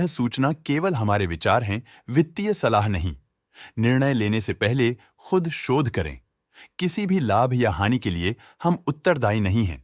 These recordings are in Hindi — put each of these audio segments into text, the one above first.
सूचना केवल हमारे विचार हैं, वित्तीय सलाह नहीं। निर्णय लेने से पहले खुद शोध करें। किसी भी लाभ या हानि के लिए हम उत्तरदायी नहीं हैं।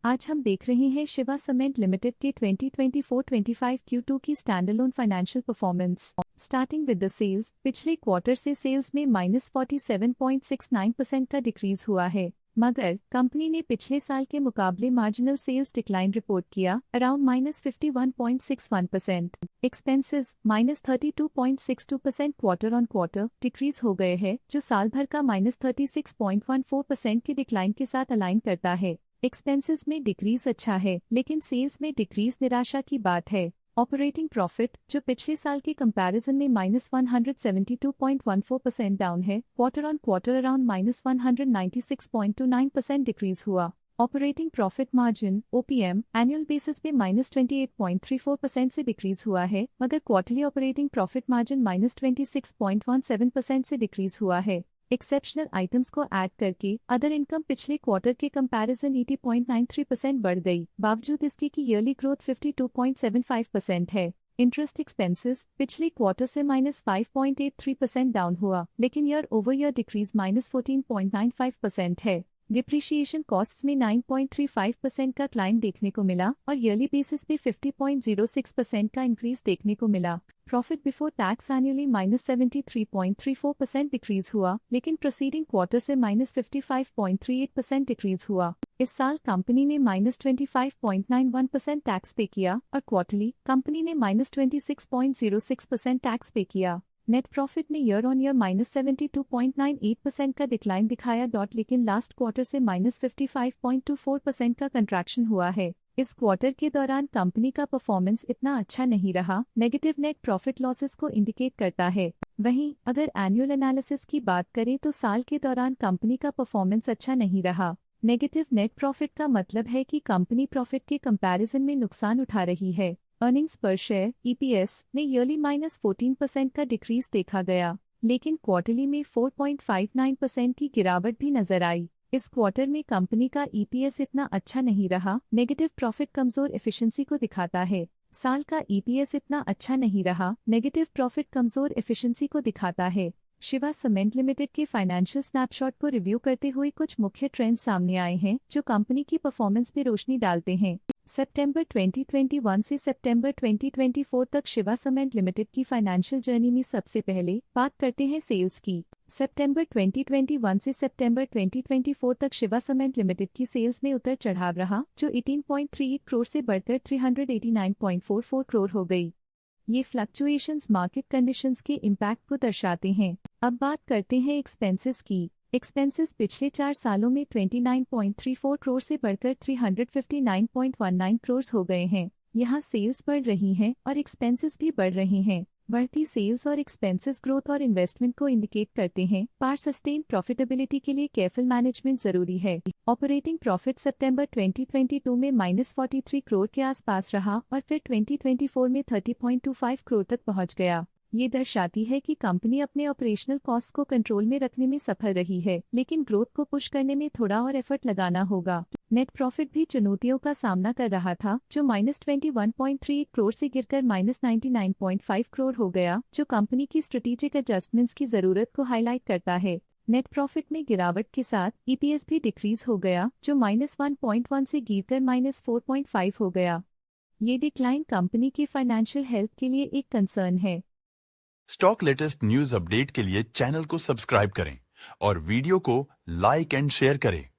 आज हम देख रहे हैं शिवा सीमेंट लिमिटेड के 2024-25 Q2 की standalone financial performance. Starting with the sales, पिछले क्वार्टर से सेल्स में -47.69% का डिक्रीज हुआ है, मगर कंपनी ने पिछले साल के मुकाबले मार्जिनल सेल्स डिक्लाइन रिपोर्ट किया, around -51.61%। Expenses -32.62% quarter on quarter decrease हो गए हैं, जो साल भर का -36.14% के डिक्लाइन के साथ अलाइन करता है। एक्सपेंसेस में डिक्रीज अच्छा है, लेकिन सेल्स में डिक्रीज निराशा की बात है। ऑपरेटिंग प्रॉफिट, जो पिछले साल के कंपैरिजन में -172.14% डाउन है, quarter on quarter around -196.29% decrease हुआ। Operating profit margin OPM annual basis पे -28.34% से डिक्रीज हुआ है, मगर क्वार्टरली ऑपरेटिंग प्रॉफिट मार्जिन -26.17% से डिक्रीज हुआ है। एक्सेप्शनल आइटम्स को ऐड करके अदर इनकम पिछले क्वार्टर के कंपैरिजन 80.93% बढ़ गई, बावजूद इसके कि ईयरली ग्रोथ 52.75% है। इंटरेस्ट एक्सपेंसेस पिछले क्वार्टर से -5.83% डाउन हुआ, लेकिन ईयर ओवर ईयर डिक्रीज -14.95% है। डिप्रिशिएशन कॉस्ट्स में 9.35% का क्लाइम देखने को मिला और ईयरली बेसिस पे 50.06% का इंक्रीज देखने को मिला। Profit before tax annually -73.34% decrease हुआ, लेकिन प्रोसीडिंग क्वार्टर से -55.38% डिक्रीज हुआ। इस साल कंपनी ने -25.91% टैक्स पे किया और क्वार्टरली कंपनी ने -26.06% टैक्स पे किया। नेट प्रॉफिट ने ईयर ऑन ईयर -72.98% का डिक्लाइन दिखाया, लेकिन लास्ट क्वार्टर से -55.24% का कंट्रैक्शन हुआ है। इस क्वार्टर के दौरान कंपनी का परफॉर्मेंस इतना अच्छा नहीं रहा, नेगेटिव नेट प्रॉफिट लॉसेस को इंडिकेट करता है। वहीं अगर एनुअल एनालिसिस की बात करें तो साल के दौरान कंपनी का परफॉर्मेंस अच्छा नहीं रहा। नेगेटिव नेट प्रॉफिट का मतलब है कि कंपनी प्रॉफिट के कंपैरिजन में नुकसान उठा रही है। अर्निंग्स पर शेयर EPS ने ईयरली -14% का डिक्रीज देखा गया, लेकिन क्वार्टरली में 4.59% की गिरावट भी नजर आई। इस क्वार्टर में कंपनी का EPS इतना अच्छा नहीं रहा, नेगेटिव प्रॉफिट कमजोर एफिशिएंसी को दिखाता है। साल का EPS इतना अच्छा नहीं रहा, नेगेटिव प्रॉफिट कमजोर एफिशिएंसी को दिखाता है। शिवा सीमेंट लिमिटेड के फाइनेंशियल स्नैपशॉट को रिव्यू करते हुए कुछ मुख्य ट्रेंड्स सामने आए हैं, जो कंपनी की परफॉर्मेंस पे रोशनी डालते हैं। सितंबर 2021 से सितंबर 2024 तक शिवा सीमेंट लिमिटेड की फाइनेंशियल जर्नी में सबसे पहले बात करते हैं सेल्स की। सितंबर 2021 से सितंबर 2024 तक शिवा सीमेंट लिमिटेड की सेल्स में उतर चढ़ाव रहा, जो 18.38 करोड़ से बढ़कर 389.44 करोड़ हो गई। ये फ्लक्चुएशंस मार्केट कंडीशंस के इम्पैक्ट को दर्शाते हैं। अब बात करते हैं एक्सपेंसेस की। एक्सपेंसेस पिछले 4 सालों में 29.34 करोड़ से बढ़कर 359.19 करोड़ हो गए हैं। यहाँ सेल्स बढ़ रही हैं और एक्सपेंसेस भी बढ़ रहे हैं। बढ़ती सेल्स और एक्सपेंसेस ग्रोथ और इन्वेस्टमेंट को इंडिकेट करते हैं, पर सस्टेन प्रॉफिटेबिलिटी के लिए केयरफुल मैनेजमेंट जरूरी है। ऑपरेटिंग प्रॉफिट सितंबर 2022 में -43 करोड़ के आसपास रहा और फिर 2024 में 30.25 करोड़ तक पहुंच गया। ये दर्शाती है कि कंपनी अपने ऑपरेशनल कॉस्ट को कंट्रोल में रखने में सफल रही है, लेकिन ग्रोथ को पुश करने में थोड़ा और एफर्ट लगाना होगा। नेट प्रॉफिट भी चुनौतियों का सामना कर रहा था, जो -21.38 करोड़ से गिरकर -99.5 करोड़ हो गया, जो कंपनी की स्ट्रेटेजिक एडजस्टमेंट्स की जरूरत को हाईलाइट करता है। नेट प्रॉफिट में गिरावट के साथ EPS भी डिक्रीज हो गया, जो -1.1 से गिरकर -4.5 हो गया। ये डिक्लाइन कंपनी की फाइनेंशियल हेल्थ के लिए एक कंसर्न है। स्टॉक लेटेस्ट न्यूज अपडेट के लिए चैनल को सब्सक्राइब करें और वीडियो को लाइक एंड शेयर करें।